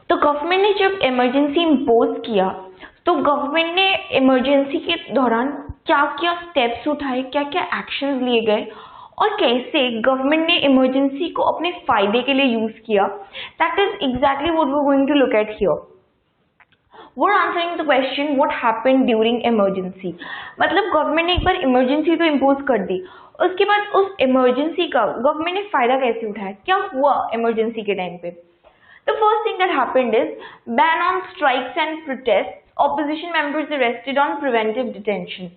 तो गवर्नमेंट ने जब इमरजेंसी इम्पोज किया तो गवर्नमेंट ने इमरजेंसी के दौरान क्या क्या स्टेप्स उठाए, क्या क्या एक्शंस लिए गए और कैसे गवर्नमेंट ने इमरजेंसी को अपने फायदे के लिए यूज किया, that is exactly what we are going to look at here. वो answering the question what happened during emergency. मतलब गवर्नमेंट ने एक बार इमरजेंसी तो इम्पोज कर दी, उसके बाद उस इमरजेंसी का गवर्नमेंट ने फायदा कैसे उठाया, क्या हुआ इमरजेंसी के टाइम पे। The first thing that happened is ban on strikes and protests, opposition members arrested on preventive detention।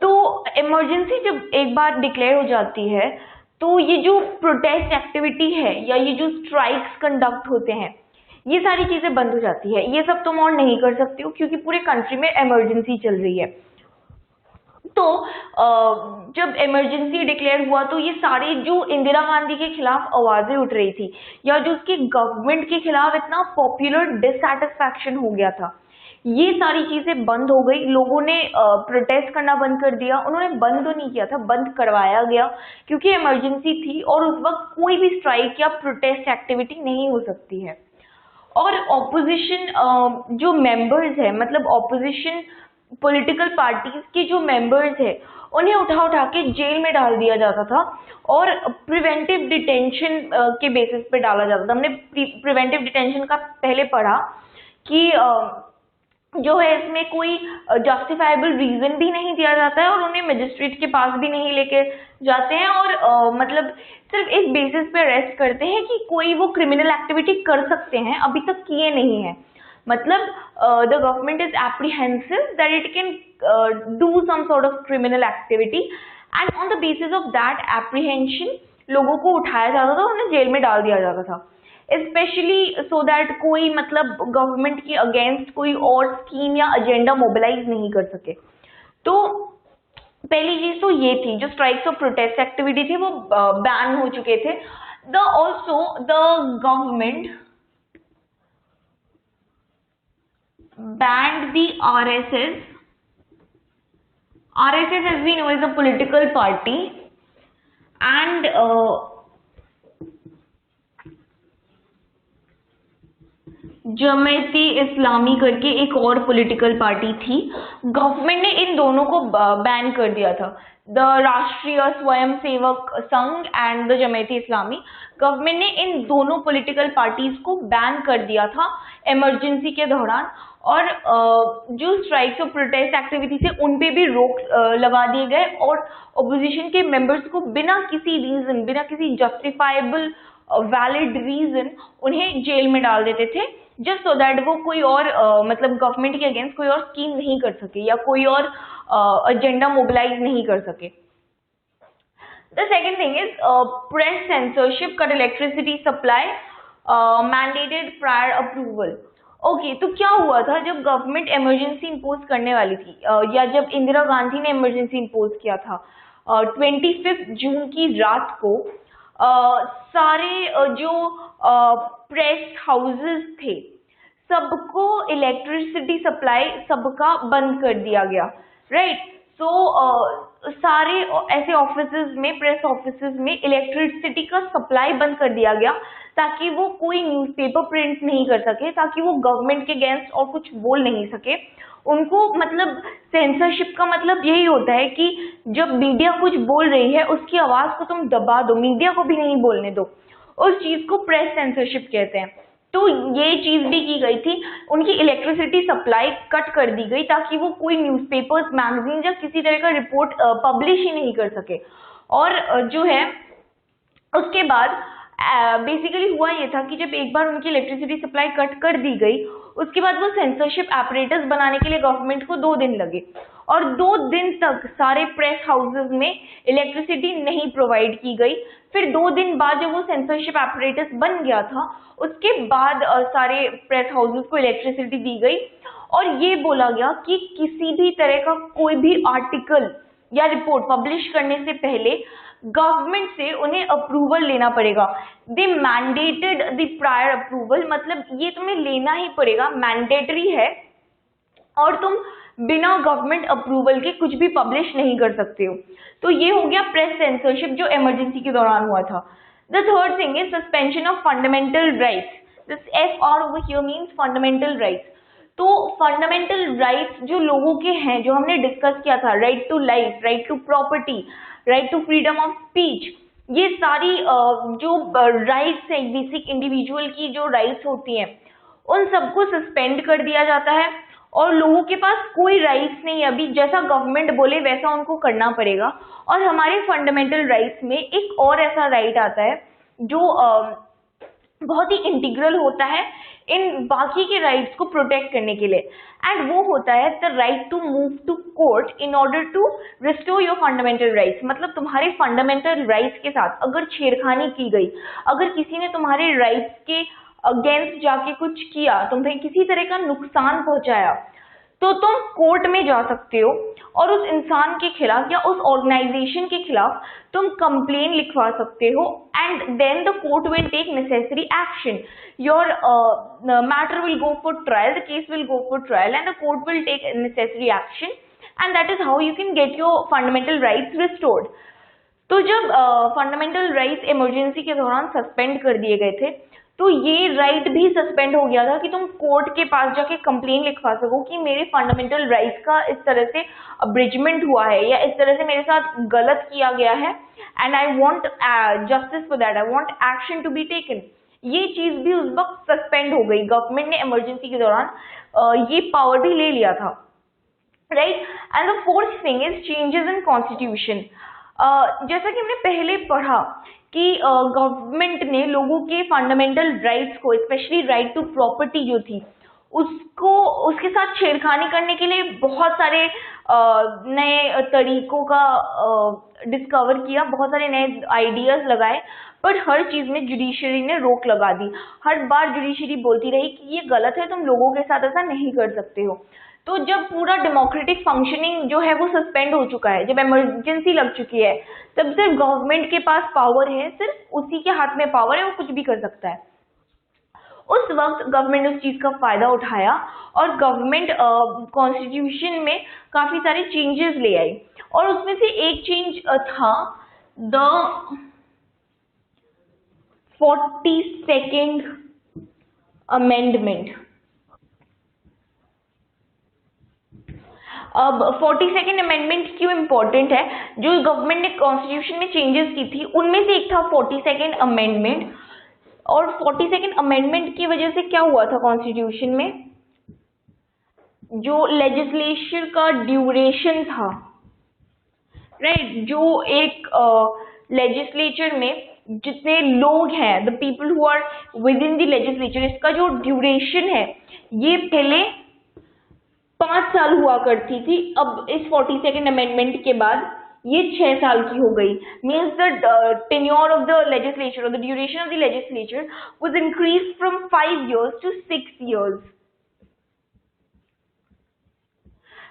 तो इमरजेंसी जब एक बार डिक्लेयर हो जाती है तो ये जो प्रोटेस्ट एक्टिविटी है या ये जो स्ट्राइक्स कंडक्ट होते हैं ये सारी चीजें बंद हो जाती है। ये सब तुम और नहीं कर सकते हो क्योंकि पूरे कंट्री में इमरजेंसी चल रही है। तो जब इमरजेंसी डिक्लेयर हुआ तो ये सारे जो इंदिरा गांधी के खिलाफ आवाजें उठ रही थी या जो उसकी गवर्नमेंट के खिलाफ इतना पॉपुलर डिससैटिस्फैक्शन हो गया था, ये सारी चीजें बंद हो गई। लोगों ने प्रोटेस्ट करना बंद कर दिया। उन्होंने बंद तो नहीं किया था, बंद करवाया गया क्योंकि इमरजेंसी थी और उस वक्त कोई भी स्ट्राइक या प्रोटेस्ट एक्टिविटी नहीं हो सकती है। और ऑपोजिशन जो मेंबर्स है, मतलब ऑपोजिशन पॉलिटिकल पार्टीज के जो मेंबर्स है उन्हें उठा के जेल में डाल दिया जाता था और प्रिवेंटिव डिटेंशन के बेसिस पे डाला जाता था। हमने प्रिवेंटिव डिटेंशन का पहले पढ़ा कि जो है इसमें कोई जस्टिफाइबल रीजन भी नहीं दिया जाता है और उन्हें मजिस्ट्रेट के पास भी नहीं लेके जाते हैं और मतलब सिर्फ इस बेसिस पे अरेस्ट करते हैं कि कोई वो क्रिमिनल एक्टिविटी कर सकते हैं, अभी तक किए नहीं है। मतलब the government is apprehensive that it can do some sort of criminal activity and on the basis of that apprehension लोगों को उठाया जाता था, उन्हें जेल में डाल दिया जाता था, स्पेशली सो दैट कोई मतलब गवर्नमेंट के अगेंस्ट कोई और स्कीम या एजेंडा मोबिलाइज नहीं कर सके। तो पहली चीज तो ये थी, जो स्ट्राइक्स और प्रोटेस्ट एक्टिविटी थी वो बैन हो चुके थे। Also the government banned the RSS. RSS, as we know, is a political party and जमायती इस्लामी करके एक और पॉलिटिकल पार्टी थी। गवर्नमेंट ने इन दोनों को बैन कर दिया था, द राष्ट्रीय स्वयं Sevak Sangh and the जमायती Islami. Government ने इन दोनों पॉलिटिकल पार्टीज को बैन कर दिया था इमरजेंसी के दौरान और जो स्ट्राइक्स और प्रोटेस्ट एक्टिविटी थे उन पे भी रोक लगा दिए गए और ऑपोजिशन के मेंबर्स को बिना किसी रीजन, बिना किसी जस्टिफाइबल वैलिड रीजन उन्हें जेल में डाल देते थे, जस्ट सो दैट वो कोई और मतलब गवर्नमेंट के अगेंस्ट कोई और स्कीम नहीं कर सके या कोई और एजेंडा मोबिलाइज नहीं कर सके। The second thing is press censorship, cut electricity supply, mandated prior approval. Okay, तो क्या हुआ था जब गवर्नमेंट इमरजेंसी इम्पोज करने वाली थी या जब इंदिरा गांधी ने इमरजेंसी इम्पोज किया था 25 जून की रात को, सारे जो प्रेस हाउसेस थे सबको इलेक्ट्रिसिटी सप्लाई सबका बंद कर दिया गया, राइट। सो सारे ऐसे ऑफिसेज में, प्रेस ऑफिसेज में इलेक्ट्रिसिटी का सप्लाई बंद कर दिया गया ताकि वो कोई न्यूज़पेपर प्रिंट नहीं कर सके, ताकि वो गवर्नमेंट के अगेंस्ट और कुछ बोल नहीं सके। उनको मतलब सेंसरशिप का मतलब यही होता है कि जब मीडिया कुछ बोल रही है उसकी आवाज को तुम दबा दो, मीडिया को भी नहीं बोलने दो, उस चीज को प्रेस सेंसरशिप कहते हैं। तो ये चीज भी की गई थी, उनकी इलेक्ट्रिसिटी सप्लाई कट कर दी गई ताकि वो कोई न्यूज़पेपर्स, मैगजीन या किसी तरह का रिपोर्ट पब्लिश ही नहीं कर सके। और जो है उसके बाद बेसिकली हुआ ये था कि जब एक बार उनकी इलेक्ट्रिसिटी सप्लाई कट कर दी गई उसके बाद वो सेंसरशिप एपरेटस बनाने के लिए गवर्नमेंट को 2 दिन लगे और 2 दिन तक सारे प्रेस हाउसेस में इलेक्ट्रिसिटी नहीं प्रोवाइड की गई। फिर 2 दिन बाद जब वो सेंसरशिप एपरेटस बन गया था उसके बाद सारे प्रेस हाउसेस को इलेक्ट्रिसिटी दी गई और ये बोला गया कि किसी भी तरह का कोई भी आर्टिकल या रिपोर्ट पब्लिश करने से पहले गवर्नमेंट से उन्हें अप्रूवल लेना पड़ेगा। दे मैंडेटेड द प्रायर अप्रूवल, मतलब ये तुम्हें लेना ही पड़ेगा, मैंडेटरी है और तुम बिना गवर्नमेंट अप्रूवल के कुछ भी पब्लिश नहीं कर सकते हो। तो ये हो गया प्रेस सेंसरशिप जो इमरजेंसी के दौरान हुआ था। The third thing is suspension of fundamental rights, this FR over here means fundamental rights. तो फंडामेंटल राइट्स जो लोगों के हैं, जो हमने डिस्कस किया था, right to life, right to property, right to freedom of speech, ये सारी जो राइट्स हैं बेसिक इंडिविजुअल की जो राइट्स होती हैं, उन सबको सस्पेंड कर दिया जाता है और लोगों के पास कोई राइट्स नहीं है। अभी जैसा गवर्नमेंट बोले वैसा उनको करना पड़ेगा। और हमारे फंडामेंटल राइट्स में एक और ऐसा राइट आता है जो बहुत ही इंटीग्रल होता है इन बाकी के राइट्स को प्रोटेक्ट करने के लिए, एंड वो होता है the right to move to court in order to restore your fundamental rights. मतलब तुम्हारे फंडामेंटल राइट्स के साथ अगर छेड़खानी की गई, अगर किसी ने तुम्हारे राइट्स के अगेंस्ट जाके कुछ किया, तुम्हें किसी तरह का नुकसान पहुंचाया, तो तुम कोर्ट में जा सकते हो और उस इंसान के खिलाफ या उस ऑर्गेनाइजेशन के खिलाफ तुम कंप्लेन लिखवा सकते हो, and then the court will take necessary action. Your matter will go for trial, the case will go for trial and the court will take necessary action, and that is how you can get your fundamental rights restored. तो जब fundamental rights emergency के दौरान suspend कर दिए गए थे, तो ये राइट भी सस्पेंड हो गया था कि तुम कोर्ट के पास जाके कंप्लेन लिखवा सको कि मेरे फंडामेंटल राइट्स का इस तरह से अब्रिजमेंट हुआ है या इस तरह से मेरे साथ गलत किया गया है, and I want justice for that, I want action to be taken. ये चीज भी उस वक्त सस्पेंड हो गई। गवर्नमेंट ने इमरजेंसी के दौरान ये पावर भी ले लिया था, right. And the fourth thing is changes in constitution. जैसा कि हमने पहले पढ़ा कि गवर्नमेंट ने लोगों के फंडामेंटल राइट्स को, स्पेशली राइट टू प्रॉपर्टी जो थी, उसको उसके साथ छेड़खानी करने के लिए बहुत सारे नए तरीकों का डिस्कवर किया, बहुत सारे नए आइडियाज लगाए, पर हर चीज में जुडिशरी ने रोक लगा दी। हर बार जुडिशरी बोलती रही कि ये गलत है, तुम लोगों के साथ ऐसा नहीं कर सकते हो। तो जब पूरा डेमोक्रेटिक फंक्शनिंग जो है वो सस्पेंड हो चुका है, जब इमरजेंसी लग चुकी है, तब सिर्फ गवर्नमेंट के पास पावर है, सिर्फ उसी के हाथ में पावर है, वो कुछ भी कर सकता है। उस वक्त गवर्नमेंट उस चीज का फायदा उठाया और गवर्नमेंट कॉन्स्टिट्यूशन में काफी सारे चेंजेस ले आई, और उसमें से एक चेंज था द 42nd अमेंडमेंट। अब 42nd अमेंडमेंट क्यों इंपॉर्टेंट है? जो गवर्नमेंट ने कॉन्स्टिट्यूशन में चेंजेस की थी उनमें से एक था 42nd अमेंडमेंट, और 42nd अमेंडमेंट की वजह से क्या हुआ था कॉन्स्टिट्यूशन में, जो लेजिस्लेशन का ड्यूरेशन था, राइट, जो एक लेजिस्लेचर में जितने लोग हैं, the people who are within the legislature, इसका जो ड्यूरेशन है ये पहले 5 साल हुआ करती थी, अब इस 42nd अमेंडमेंट के बाद ये 6 साल की हो गई। Means the tenure of the legislature, the duration of the legislature was increased from 5 years to 6 years,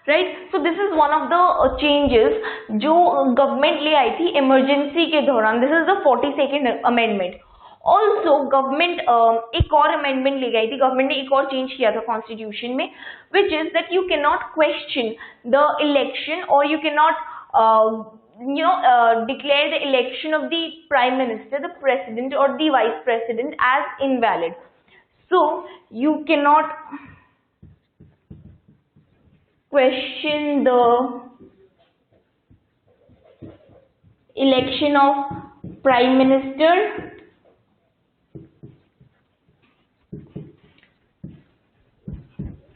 right. So this is one of the changes जो गवर्नमेंट ले आई थी इमरजेंसी के दौरान। This is the 42nd amendment. Also government एक और amendment ले गई थी, गवर्नमेंट ने एक और चेंज किया था कॉन्स्टिट्यूशन में, which is that you can not question the election और you can not declare the election of the prime minister, the president or the vice president as invalid. So you cannot question the election of prime minister,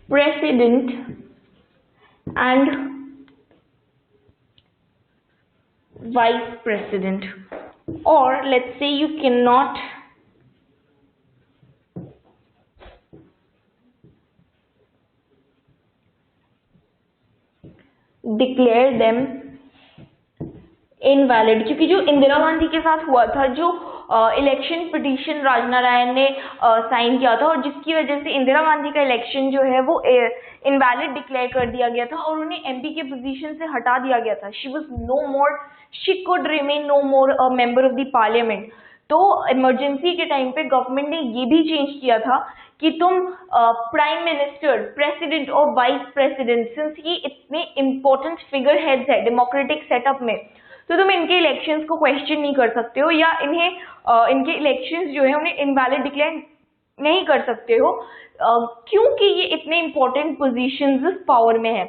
president and vice president, or let's say you cannot declare them invalid. क्योंकि जो इंदिरा गांधी के साथ हुआ था, जो election petition Rajnarayan ने sign किया था और जिसकी वजह से इंदिरा गांधी का इलेक्शन जो है वो इनवैलिड डिक्लेयर कर दिया गया था और उन्हें एमपी के पोजीशन से हटा दिया गया था। She was no more, she could remain no more a member of the parliament. तो इमरजेंसी के टाइम पे गवर्नमेंट ने ये भी चेंज किया था कि तुम प्राइम मिनिस्टर, प्रेसिडेंट और वाइस प्रेसिडेंट, सिंस ये इतने इंपॉर्टेंट फिगर हेड्स है डेमोक्रेटिक सेटअप में, तो तुम इनके इलेक्शंस को क्वेश्चन नहीं कर सकते हो या इन्हें इनके इलेक्शंस जो है उन्हें इनवैलिड डिक्लेयर नहीं कर सकते हो, क्योंकि ये इतने इंपॉर्टेंट पोजीशंस पावर में है।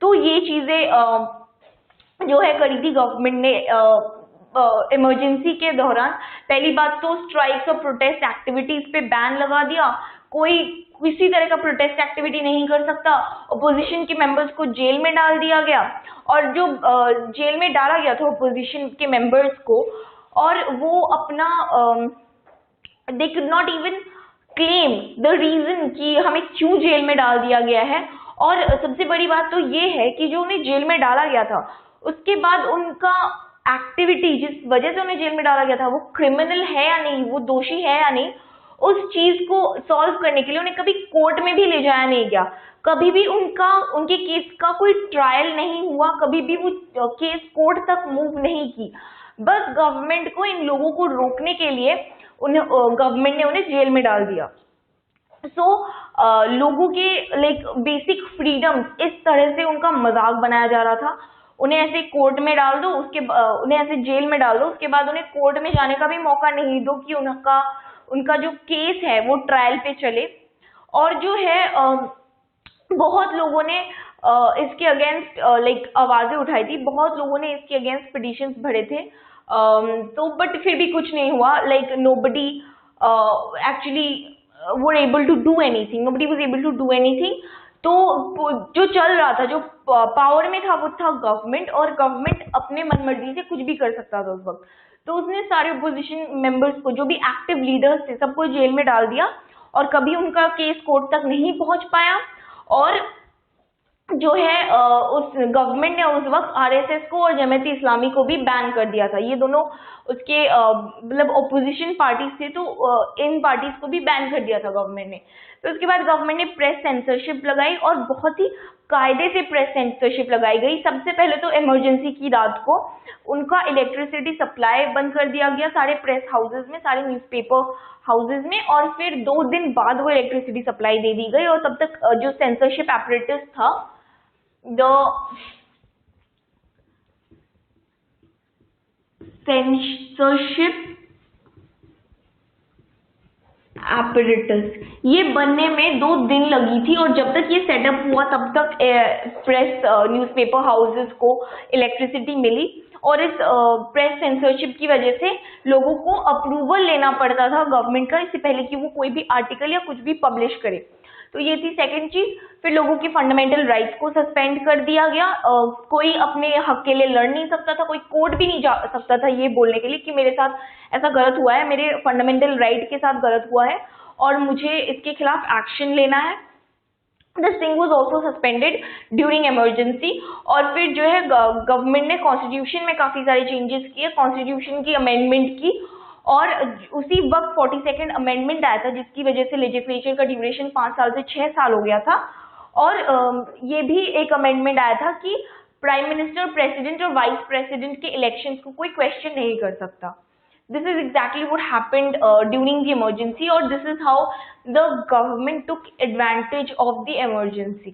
तो ये चीजें जो है करी थी गवर्नमेंट ने इमरजेंसी के दौरान। पहली बात तो स्ट्राइक्स और प्रोटेस्ट एक्टिविटीज पे बैन लगा दिया, कोई किसी तरह का प्रोटेस्ट एक्टिविटी नहीं कर सकता। अपोजिशन के मेंबर्स को जेल में डाल दिया गया, और जो जेल में डाला गया था अपोजिशन के मेंबर्स को, और वो अपना they could not even claim the reason कि हमें क्यों जेल में डाल दिया गया है। और सबसे बड़ी बात तो ये है कि जो उन्हें जेल में डाला गया था, उसके बाद उनका एक्टिविटी जिस वजह से उन्हें जेल में डाला गया था वो क्रिमिनल है या नहीं, वो दोषी है या नहीं, उस चीज को सॉल्व करने के लिए उन्हें कभी कोर्ट में भी ले जाया नहीं गया, कभी भी उनके केस का कोई ट्रायल नहीं हुआ, कभी भी वो केस कोर्ट तक मूव नहीं की। बस गवर्नमेंट को इन लोगों को रोकने के लिए गवर्नमेंट ने उन्हें जेल में डाल दिया। सो लोगों के लाइक बेसिक फ्रीडम्स इस तरह से उनका मजाक बनाया जा रहा था। उन्हें ऐसे कोर्ट में डाल दो, उन्हें ऐसे जेल में डाल दो, उसके बाद उन्हें कोर्ट में जाने का भी मौका नहीं दो कि उनका जो केस है वो ट्रायल पे चले। और जो है बहुत लोगों ने इसके अगेंस्ट लाइक आवाजें उठाई थी, बहुत लोगों ने इसके अगेंस्ट पिटिशंस भरे थे, तो बट फिर भी कुछ नहीं हुआ। Like nobody actually were able to do anything, nobody was able to do anything. तो जो चल रहा था, जो पावर में था, वो था गवर्नमेंट, और गवर्नमेंट अपने मनमर्जी से कुछ भी कर सकता था उस वक्त। तो उसने सारे अपोजिशन मेंबर्स को, जो भी एक्टिव लीडर्स थे, सबको जेल में डाल दिया, और कभी उनका केस कोर्ट तक नहीं पहुंच पाया। और जो है उस गवर्नमेंट ने उस वक्त आरएसएस को और जमात इस्लामी को भी बैन कर दिया था। ये दोनों उसके मतलब ओपोजिशन पार्टीज थे, तो इन पार्टीज को भी बैन कर दिया था गवर्नमेंट ने। तो उसके बाद गवर्नमेंट ने प्रेस सेंसरशिप लगाई, और बहुत ही कायदे से प्रेस सेंसरशिप लगाई गई। सबसे पहले तो इमरजेंसी की रात को उनका इलेक्ट्रिसिटी सप्लाई बंद कर दिया गया सारे प्रेस हाउसेज में, सारे न्यूज़पेपर हाउसेज में, और फिर 2 दिन बाद वो इलेक्ट्रिसिटी सप्लाई दे दी गई। और तब तक जो सेंसरशिप एपरेटस था, द सेंसरशिप एपरेटस, ये बनने में 2 दिन लगी थी, और जब तक ये सेटअप हुआ तब तक प्रेस न्यूज़पेपर हाउसेस को इलेक्ट्रिसिटी मिली। और इस प्रेस सेंसरशिप की वजह से लोगों को अप्रूवल लेना पड़ता था गवर्नमेंट का, इससे पहले कि वो कोई भी आर्टिकल या कुछ भी पब्लिश करे। तो ये थी सेकंड चीज। फिर लोगों की फंडामेंटल राइट्स को सस्पेंड कर दिया गया, कोई अपने हक के लिए लड़ नहीं सकता था, कोई कोर्ट भी नहीं जा सकता था ये बोलने के लिए कि मेरे साथ ऐसा गलत हुआ है, मेरे फंडामेंटल राइट के साथ गलत हुआ है और मुझे इसके खिलाफ एक्शन लेना है। This thing was also suspended during emergency. और फिर जो है गवर्नमेंट ने कॉन्स्टिट्यूशन में काफी सारे चेंजेस किए, कॉन्स्टिट्यूशन की अमेंडमेंट की, और उसी वक्त 42nd अमेंडमेंट आया था, जिसकी वजह से लेजिस्लेचर का ड्यूरेशन 5 साल से 6 साल हो गया था। और ये भी एक अमेंडमेंट आया था कि प्राइम मिनिस्टर, प्रेसिडेंट और वाइस प्रेसिडेंट के इलेक्शंस को कोई क्वेश्चन नहीं कर सकता। This is exactly what happened during the emergency, or this is how the government took advantage of the emergency.